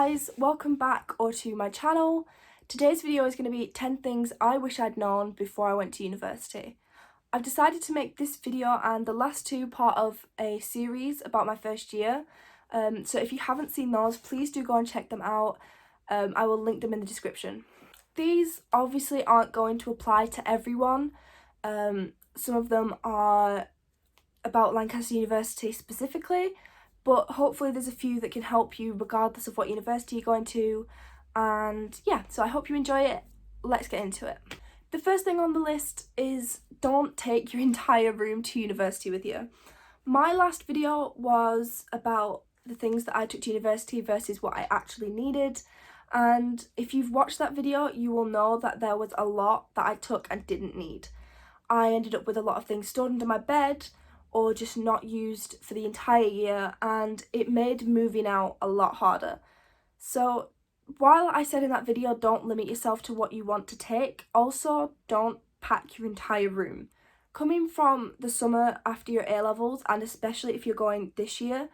guys, welcome back to my channel. Today's video is going to be 10 things I wish I'd known before I went to university. I've decided to make this video and the last two part of a series about my first year. So if you haven't seen those, please do go and check them out. I will link them in the description. These obviously aren't going to apply to everyone. Some of them are about Lancaster University specifically, but hopefully there's a few that can help you regardless of what university you're going to. And yeah, so I hope you enjoy it. Let's get into it. The first thing on the list is don't take your entire room to university with you. My last video was about the things that I took to university versus what I actually needed, and if you've watched that video you will know that there was a lot that I took and didn't need. I ended up with a lot of things stored under my bed or just not used for the entire year, and it made moving out a lot harder. So while I said in that video don't limit yourself to what you want to take, also don't pack your entire room. Coming from the summer after your A-levels, and especially if you're going this year,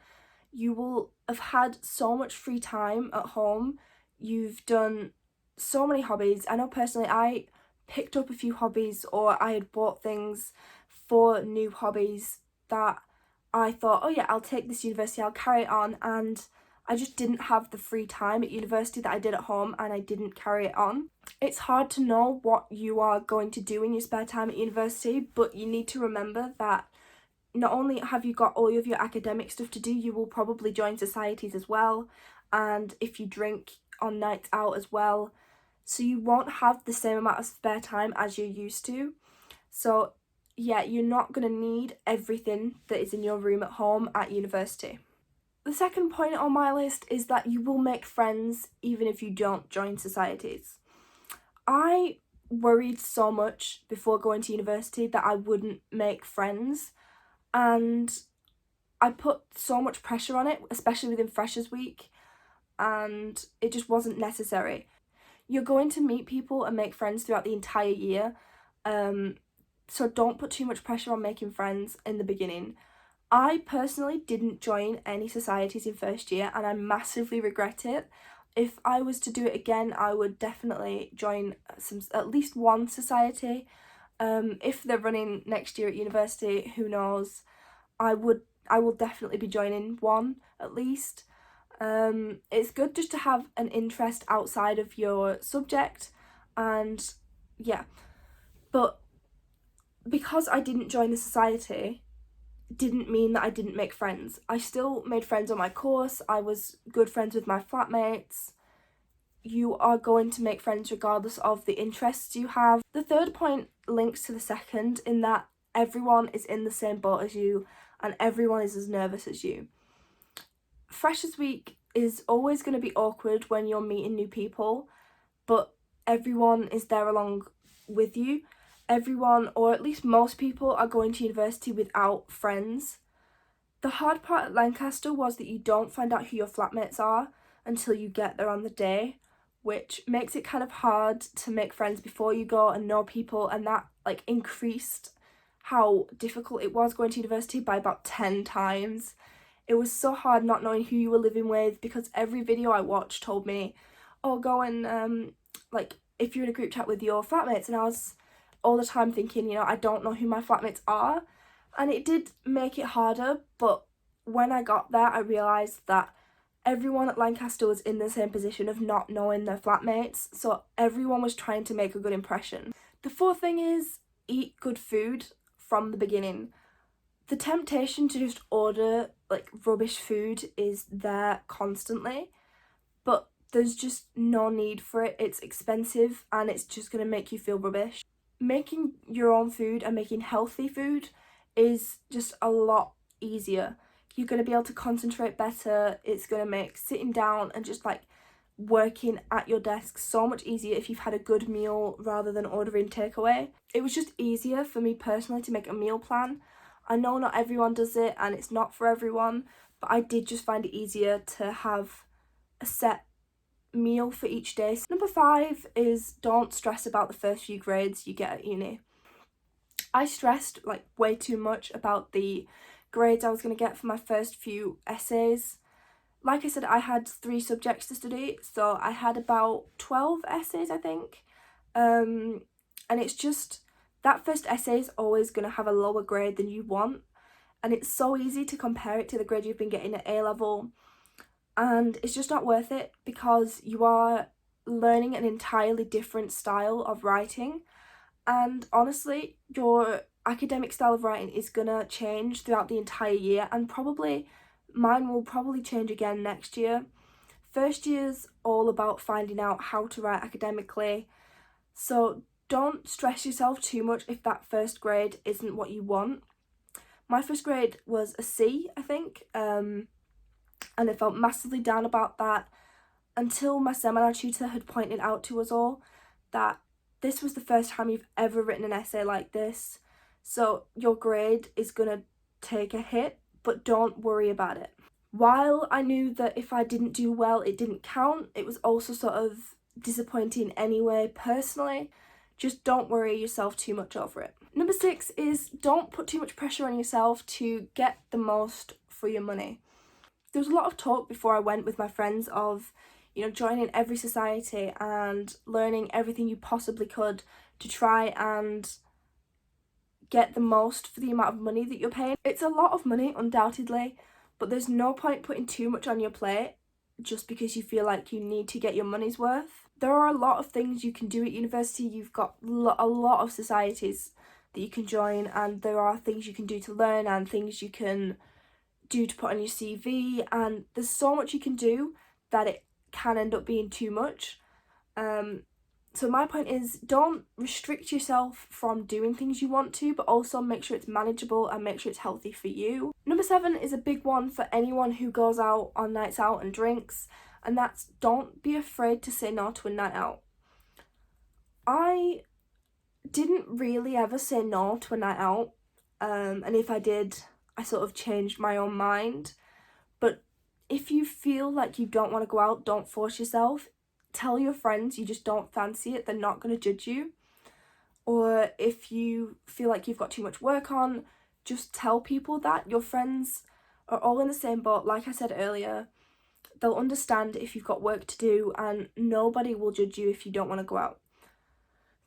you will have had so much free time at home. You've done so many hobbies. I know personally I picked up a few hobbies, or I had bought things for new hobbies that I thought, oh yeah, I'll take this university, I'll carry it on, and I just didn't have the free time at university that I did at home, and I didn't carry it on. It's hard to know what you are going to do in your spare time at university, but you need to remember that not only have you got all of your academic stuff to do, you will probably join societies as well, and if you drink on nights out as well, so you won't have the same amount of spare time as you're used to. So yeah, you're not going to need everything that is in your room at home at university. The second point on my list is that you will make friends even if you don't join societies. I worried so much before going to university that I wouldn't make friends, and I put so much pressure on it, especially within Freshers Week, and it just wasn't necessary. You're going to meet people and make friends throughout the entire year, so don't put too much pressure on making friends in the beginning. I personally didn't join any societies in first year, and I massively regret it. If I was to do it again, I would definitely join at least one society. If they're running next year at university, who knows? I will definitely be joining one at least. It's good just to have an interest outside of your subject, and yeah, but because I didn't join the society didn't mean that I didn't make friends. I still made friends on my course. I was good friends with my flatmates. You are going to make friends regardless of the interests you have. The third point links to the second, in that everyone is in the same boat as you and everyone is as nervous as you. Freshers Week is always going to be awkward when you're meeting new people, but everyone is there along with you. Everyone, or at least most people, are going to university without friends. The hard part at Lancaster was that you don't find out who your flatmates are until you get there on the day, which makes it kind of hard to make friends before you go and know people, and that increased how difficult it was going to university by about 10 times. It was so hard not knowing who you were living with, because every video I watched told me, oh, go and if you're in a group chat with your flatmates, and I was all the time thinking, I don't know who my flatmates are, and it did make it harder. But when I got there I realised that everyone at Lancaster was in the same position of not knowing their flatmates, so everyone was trying to make a good impression. The fourth thing is eat good food from the beginning. The temptation to just order rubbish food is there constantly, but there's just no need for it. It's expensive and it's just going to make you feel rubbish. Making your own food and making healthy food is just a lot easier. You're going to be able to concentrate better. It's going to make sitting down and just working at your desk so much easier if you've had a good meal rather than ordering takeaway. It was just easier for me personally to make a meal plan. I know not everyone does it and it's not for everyone, but I did just find it easier to have a set meal for each day. Number 5 is don't stress about the first few grades you get at uni. I stressed way too much about the grades I was going to get for my first few essays. like I said, I had 3 subjects to study, so I had about 12 essays, I think. And it's just, that first essay is always going to have a lower grade than you want, and it's so easy to compare it to the grade you've been getting at A level, and it's just not worth it because you are learning an entirely different style of writing, and honestly, your academic style of writing is gonna change throughout the entire year, and probably mine will probably change again next year. First year's all about finding out how to write academically, so don't stress yourself too much if that first grade isn't what you want. My first grade was a C, I think, and I felt massively down about that until my seminar tutor had pointed out to us all that this was the first time you've ever written an essay like this, so your grade is gonna take a hit, but don't worry about it. While I knew that if I didn't do well it didn't count, it was also sort of disappointing anyway personally. Just don't worry yourself too much over it. Number 6 is don't put too much pressure on yourself to get the most for your money. There was a lot of talk before I went with my friends of, you know, joining every society and learning everything you possibly could to try and get the most for the amount of money that you're paying. It's a lot of money, undoubtedly, but there's no point putting too much on your plate just because you feel like you need to get your money's worth. There are a lot of things you can do at university. You've got a lot of societies that you can join, and there are things you can do to learn and things you can do to put on your CV, and there's so much you can do that it can end up being too much. So my point is, don't restrict yourself from doing things you want to, but also make sure it's manageable and make sure it's healthy for you. Number 7 is a big one for anyone who goes out on nights out and drinks, and that's don't be afraid to say no to a night out. I didn't really ever say no to a night out, and if I did, I sort of changed my own mind. But if you feel like you don't want to go out, don't force yourself. Tell your friends you just don't fancy it, they're not going to judge you. Or if you feel like you've got too much work on, just tell people that. Your friends are all in the same boat. Like I said earlier, they'll understand if you've got work to do, and nobody will judge you if you don't want to go out.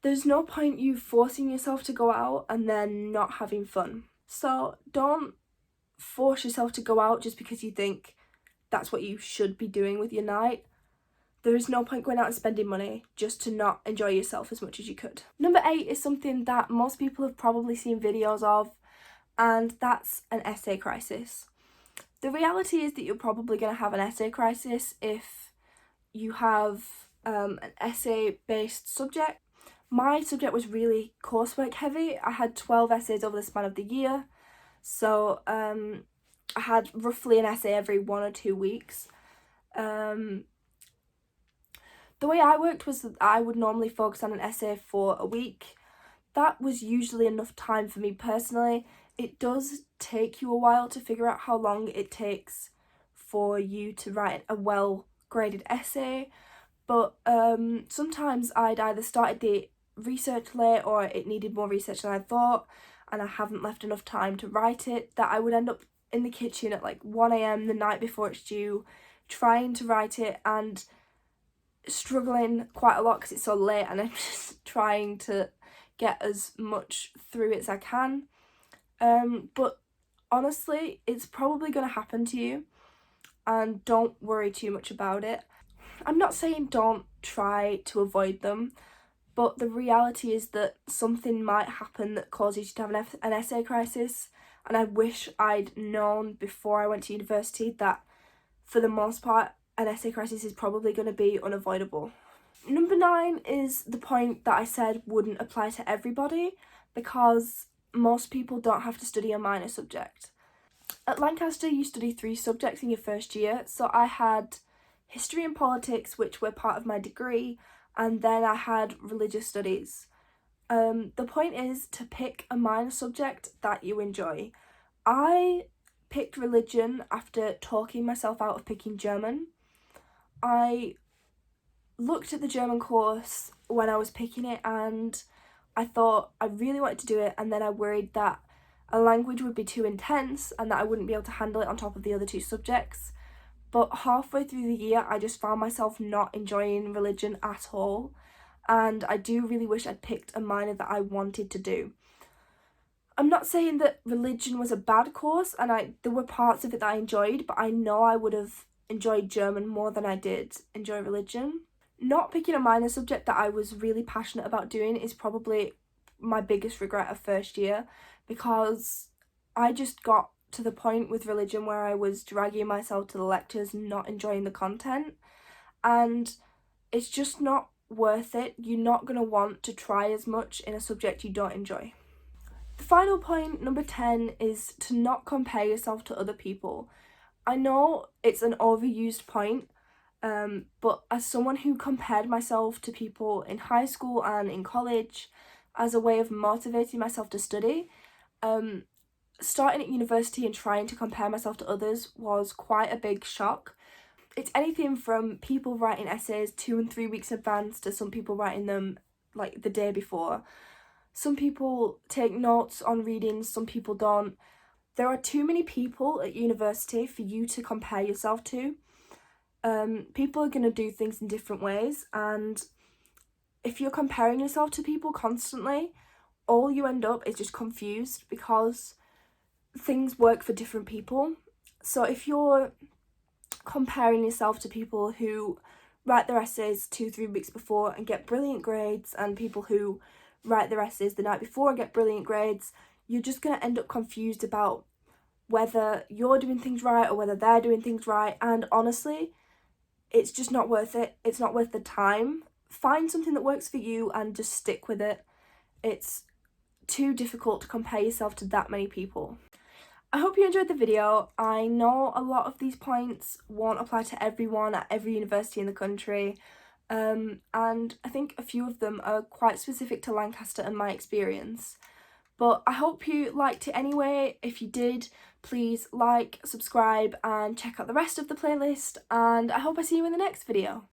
There's no point you forcing yourself to go out and then not having fun. So don't force yourself to go out just because you think that's what you should be doing with your night. There is no point going out and spending money just to not enjoy yourself as much as you could. Number 8 is something that most people have probably seen videos of, and that's an essay crisis. The reality is that you're probably going to have an essay crisis if you have an essay-based subject. My subject was really coursework heavy. I had 12 essays over the span of the year, so I had roughly an essay every 1 or 2 weeks. The way I worked was that I would normally focus on an essay for a week. That was usually enough time for me personally. It does take you a while to figure out how long it takes for you to write a well-graded essay, but sometimes I'd either started the research late or it needed more research than I thought, and I haven't left enough time to write it, that I would end up in the kitchen at like 1 a.m. the night before it's due, trying to write it and struggling quite a lot because it's so late, and I'm just trying to get as much through it as I can. But honestly, it's probably going to happen to you, and don't worry too much about it. I'm not saying don't try to avoid them, but the reality is that something might happen that causes you to have an essay crisis, and I wish I'd known before I went to university that for the most part an essay crisis is probably going to be unavoidable. Number 9 is the point that I said wouldn't apply to everybody, because most people don't have to study a minor subject. At Lancaster you study 3 subjects in your first year, so I had history and politics, which were part of my degree, and then I had religious studies. The point is to pick a minor subject that you enjoy. I picked religion after talking myself out of picking German. I looked at the German course when I was picking it, and I thought I really wanted to do it, and then I worried that a language would be too intense and that I wouldn't be able to handle it on top of the other 2 subjects. but halfway through the year I just found myself not enjoying religion at all, and I do really wish I'd picked a minor that I wanted to do. I'm not saying that religion was a bad course, and there were parts of it that I enjoyed, but I know I would have enjoyed German more than I did enjoy religion. Not picking a minor subject that I was really passionate about doing is probably my biggest regret of first year, because I just got to the point with religion where I was dragging myself to the lectures and not enjoying the content, and it's just not worth it. You're not going to want to try as much in a subject you don't enjoy. The final point, number 10, is to not compare yourself to other people. I know it's an overused point, but as someone who compared myself to people in high school and in college as a way of motivating myself to study, starting at university and trying to compare myself to others was quite a big shock. It's anything from people writing essays 2 and 3 weeks in advance to some people writing them like the day before. Some people take notes on readings, some people don't. There are too many people at university for you to compare yourself to. People are going to do things in different ways, and if you're comparing yourself to people constantly, all you end up is just confused, because things work for different people. So if you're comparing yourself to people who write their essays 2-3 weeks before and get brilliant grades, and people who write their essays the night before and get brilliant grades, you're just going to end up confused about whether you're doing things right or whether they're doing things right, and honestly, it's just not worth it. It's not worth the time. Find something that works for you and just stick with it. It's too difficult to compare yourself to that many people. I hope you enjoyed the video. I know a lot of these points won't apply to everyone at every university in the country, and I think a few of them are quite specific to Lancaster and my experience. But I hope you liked it anyway. If you did, please like, subscribe, and check out the rest of the playlist, and I hope I see you in the next video.